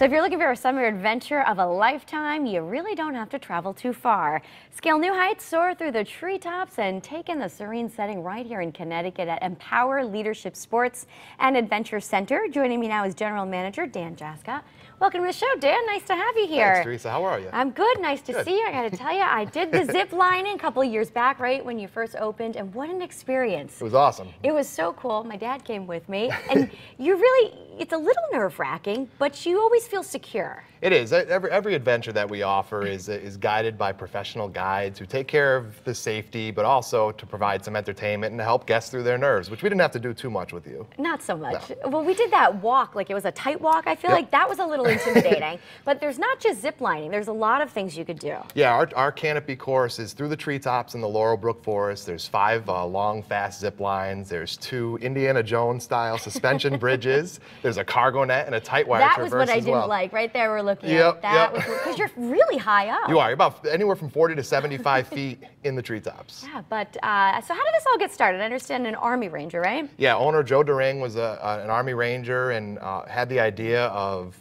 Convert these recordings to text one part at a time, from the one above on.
So if you're looking for a summer adventure of a lifetime, you really don't have to travel too far. Scale new heights, soar through the treetops, and take in the serene setting right here in Connecticut at Empower Leadership Sports and Adventure Center. Joining me now is General Manager Dan Jaskot. Welcome to the show, Dan. Nice to have you here. Thanks, Teresa. How are you? I'm good. Nice to see you. I got to tell you, I did the zip lining a couple of years back, right when you first opened, and what an experience. It was awesome. It was so cool. My dad came with me, and you really, it's a little nerve-wracking, but you always feel secure. It is. Every adventure that we offer is guided by professional guides who take care of the safety, but also to provide some entertainment and to help guests through their nerves, which we didn't have to do too much with you. Not so much. No. Well, we did that walk, like it was a tight walk. I feel like that was a little intimidating. But there's not just zip lining. There's a lot of things you could do. Yeah, our canopy course is through the treetops in the Laurel Brook Forest. There's 5 long, fast zip lines. There's 2 Indiana Jones-style suspension bridges. There's a cargo net and a tight wire traverse as well. That was what I didn't like. Right there, we're looking at that. Because you're really high up. You are. You're about anywhere from 40 to 75 feet in the treetops. Yeah, but so how did this all get started? I understand an Army Ranger, right? Yeah, owner Joe Doring was an Army Ranger and had the idea of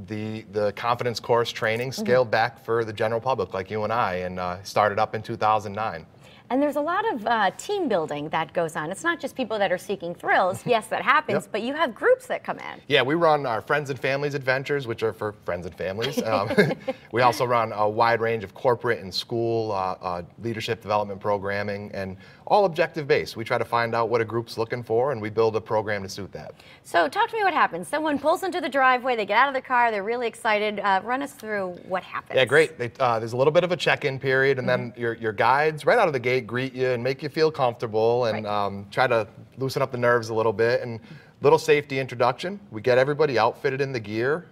the confidence course training scaled back for the general public like you and I, and started up in 2009. And there's a lot of team building that goes on. It's not just people that are seeking thrills. Yes, that happens, but you have groups that come in. Yeah, we run our Friends and Families adventures, which are for friends and families. We also run a wide range of corporate and school leadership development programming, and all objective-based. We try to find out what a group's looking for, and we build a program to suit that. So talk to me what happens. Someone pulls into the driveway, they get out of the car, they're really excited. Run us through what happens. Yeah, great. There's a little bit of a check-in period, and then your guides, right out of the gate, greet you and make you feel comfortable, and try to loosen up the nerves a little bit. And little safety introduction. We get everybody outfitted in the gear.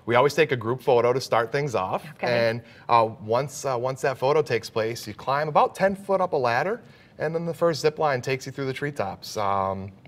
We always take a group photo to start things off. And once that photo takes place, you climb about 10 foot up a ladder, and then the first zip line takes you through the treetops.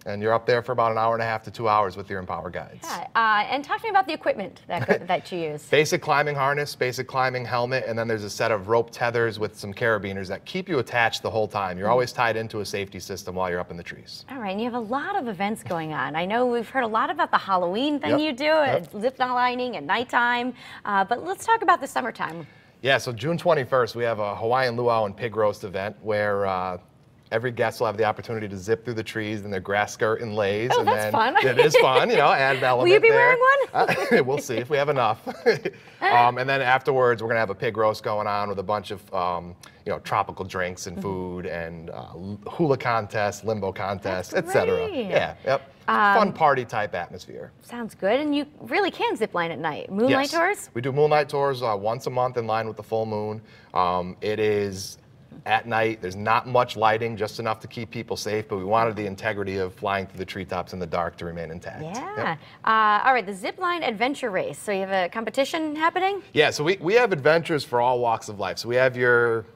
And you're up there for about an hour and a half to 2 hours with your Empower guides. Yeah, and talk to me about the equipment that you use. Basic climbing harness, basic climbing helmet, and then there's a set of rope tethers with some carabiners that keep you attached the whole time. You're always tied into a safety system while you're up in the trees. All right, and you have a lot of events going on. I know we've heard a lot about the Halloween thing you do, zip lining at nighttime, but let's talk about the summertime. Yeah, so June 21st, we have a Hawaiian Luau and pig roast event where every guest will have the opportunity to zip through the trees in their grass skirt and leis. Oh, that's fun. It is fun, you know, added element. Will you be there. wearing one? We'll see if we have enough. And then afterwards, we're going to have a pig roast going on with a bunch of, you know, tropical drinks and food and hula contests, limbo contests, etc. Yeah, fun party type atmosphere. Sounds good. And you really can zip line at night. Moonlight tours? We do moonlight tours once a month in line with the full moon. It is at night. There's not much lighting, just enough to keep people safe, but we wanted the integrity of flying through the treetops in the dark to remain intact. Yeah. All right, the Zipline Adventure Race. So you have a competition happening? Yeah, so we have adventures for all walks of life. So we have your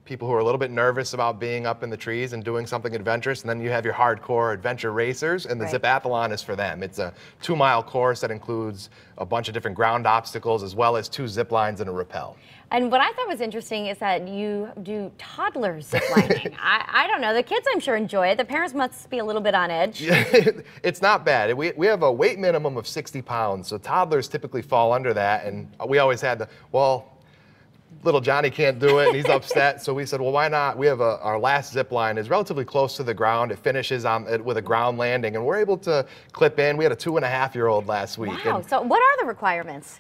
people who are a little bit nervous about being up in the trees and doing something adventurous, and then you have your hardcore adventure racers, and the Zipathlon is for them. It's a 2-mile course that includes a bunch of different ground obstacles as well as 2 zip lines and a rappel. And what I thought was interesting is that you do toddler zip lining. I don't know, the kids I'm sure enjoy it. The parents must be a little bit on edge. It's not bad. We have a weight minimum of 60 pounds, so toddlers typically fall under that, and we always had little Johnny can't do it, and he's upset. So we said, well, why not? We have our last zip line is relatively close to the ground. It finishes with a ground landing, and we're able to clip in. We had a 2.5-year-old last week. Wow. So what are the requirements?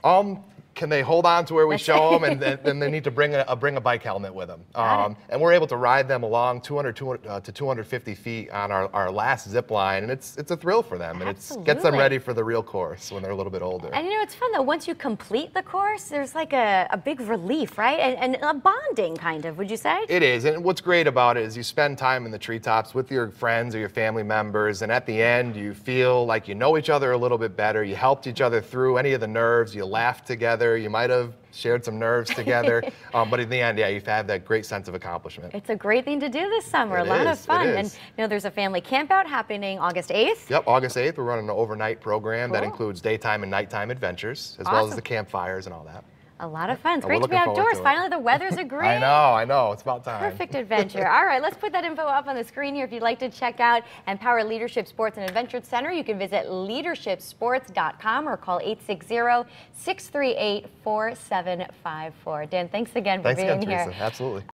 Can they hold on to where we show them, and then they need to bring a bike helmet with them. And we're able to ride them along 200 to 250 feet on our last zip line, and it's a thrill for them, and it gets them ready for the real course when they're a little bit older. And you know, it's fun though, once you complete the course, there's like a big relief, right? And a bonding kind of, would you say? It is, and what's great about it is you spend time in the treetops with your friends or your family members, and at the end you feel like you know each other a little bit better, you helped each other through any of the nerves, you laughed together, you might have shared some nerves together, but in the end, you've had that great sense of accomplishment. It's a great thing to do this summer, a lot of fun. And you know, there's a family campout happening August 8th. Yep, August 8th, we're running an overnight program that includes daytime and nighttime adventures, as well as the campfires and all that. A lot of fun. It's We're great to be looking forward outdoors. to it. Finally, the weather's agreeing. I know. It's about time. Perfect adventure. All right, let's put that info up on the screen here. If you'd like to check out Empower Leadership Sports and Adventure Center, you can visit leadershipsports.com or call 860-638-4754. Dan, thanks again for being here. Teresa. Absolutely.